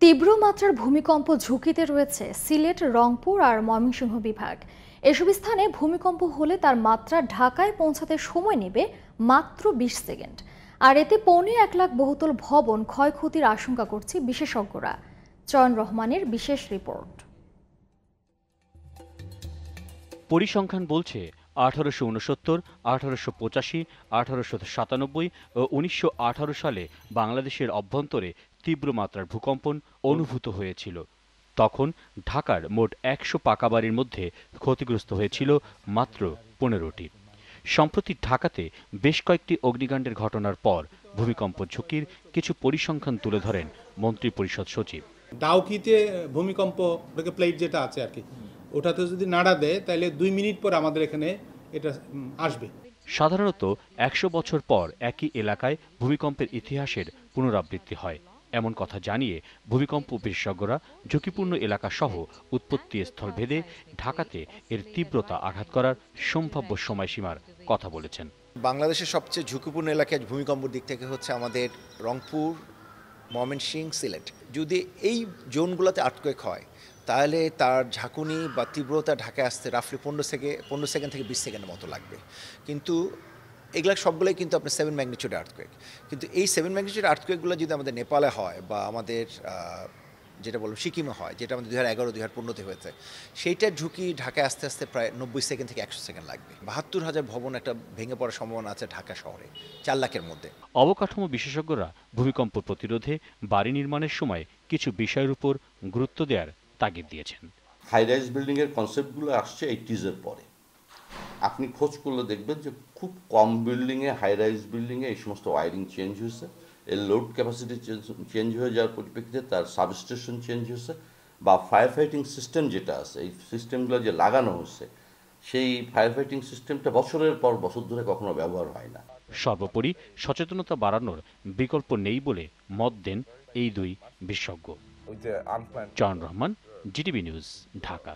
তীব্র মাত্রার ভূমিকম্প ঝুঁকিতে রয়েছে সিলেট, রংপুর আর ময়মনসিংহ বিভাগ। এসব স্থানে ভূমিকম্প হলে তার মাত্রা ঢাকায় পৌঁছাতে সময় নেবে মাত্র ২০ সেকেন্ড। আর এতে ১.৫ লাখ বহুতল ভবন ক্ষয়ক্ষতির আশঙ্কা করছে বিশেষজ্ঞরা। চয়ন রহমানের বিশেষ রিপোর্ট। পরিসংখ্যান বলছে ১৮৬৯, ১৮৮৫, ১৮৯৭ ও ১৯১৮ সালে বাংলাদেশের অভ্যন্তরে তীব্র মাত্রার ভূকম্পন অনুভূত হয়েছিল। তখন ঢাকার মোট ১০০ পাকা বাড়ির মধ্যে ক্ষতিগ্রস্ত হয়েছিল মাত্র ১৫টি। সম্প্রতি ঢাকাতে বেশ কয়েকটি অগ্নিকাণ্ডের ঘটনার পর ভূমিকম্প ঝুঁকির কিছু পরিসংখ্যান তুলে ধরেন মন্ত্রিপরিষদ সচিব। ডাউকিতে ভূমিকম্প প্লেট যেটা আছে আর কি, ওটাতে যদি নাড়া দেয় তাহলে ২ মিনিট পর আমাদের এখানে এটা আসবে। সাধারণত ১০০ বছর পর একই এলাকায় ভূমিকম্পের ইতিহাসের পুনরাবৃত্তি হয় এমন কথা জানিয়ে ভূমিকম্প বিশেষজ্ঞরা ঝুঁকিপূর্ণ এলাকা সহ উৎপত্তি স্থল ভেদে ঢাকাতে এর তীব্রতা আঘাত করার সম্ভাব্য সময়সীমার কথা বলেছেন। বাংলাদেশের সবচেয়ে ঝুঁকিপূর্ণ এলাকায় ভূমিকম্পের দিক থেকে হচ্ছে আমাদের রংপুর, ময়মনসিংহ, সিলেট। যদি এই জোনগুলোতে আর্থকোয়েক হয় তাহলে তার ঝাঁকুনি বা তীব্রতা ঢাকায় আসতে রাফলি ১৫ সেকেন্ড থেকে ২০ সেকেন্ডের মতো লাগবে। কিন্তু এগুলা সবগুলোই কিন্তু আপনার 7 ম্যাগনিটিউড আর্থকোয়েক। কিন্তু এই 7 ম্যাগনিটিউড আর্থকোয়েকগুলো যদি আমাদের নেপালে হয় বা আমাদের যেটা বলবো সিকিমে হয়, যেটা আমাদের ২০১১-২০১৫তে হয়েছে, সেইটার ঝুঁকি ঢাকায় আস্তে আস্তে প্রায় ৯০ সেকেন্ড থেকে ১০০ সেকেন্ড লাগবে। ৭২,০০০ ভবন একটা ভেঙে পড়ার সম্ভাবনা আছে ঢাকা শহরে ৪ লাখের মধ্যে। অবকাঠামো বিশেষজ্ঞরা ভূমিকম্প প্রতিরোধে বাড়ি নির্মাণের সময় কিছু বিষয়ের উপর গুরুত্ব দেওয়ার তাগিদ দিয়েছেন। হাই রাইজ বিল্ডিং এর কনসেপ্টগুলো আসছে 80s পরে। আপনি খোঁজ করলে দেখবেন যে খুব কম বিল্ডিংয়ে, হাই রাইজ বিল্ডিংয়ে এই সমস্ত ওয়ারিং চেঞ্জ হয়েছে, এর লোড ক্যাপাসিটি চেঞ্জ হয়ে যাওয়ার পরিপ্রেক্ষিতে তার সাবস্টেশন চেঞ্জ হয়েছে, বা ফায়ার ফাইটিং সিস্টেম যেটা আছে, এই সিস্টেমগুলো যে লাগানো হচ্ছে, সেই ফায়ার ফাইটিং সিস্টেমটা বছরের পর বছর ধরে কখনো ব্যবহার হয় না। সর্বোপরি সচেতনতা বাড়ানোর বিকল্প নেই বলে মত দেন এই দুই বিশেষজ্ঞ। চয়ন রহমান, জিটিভি নিউজ, ঢাকা।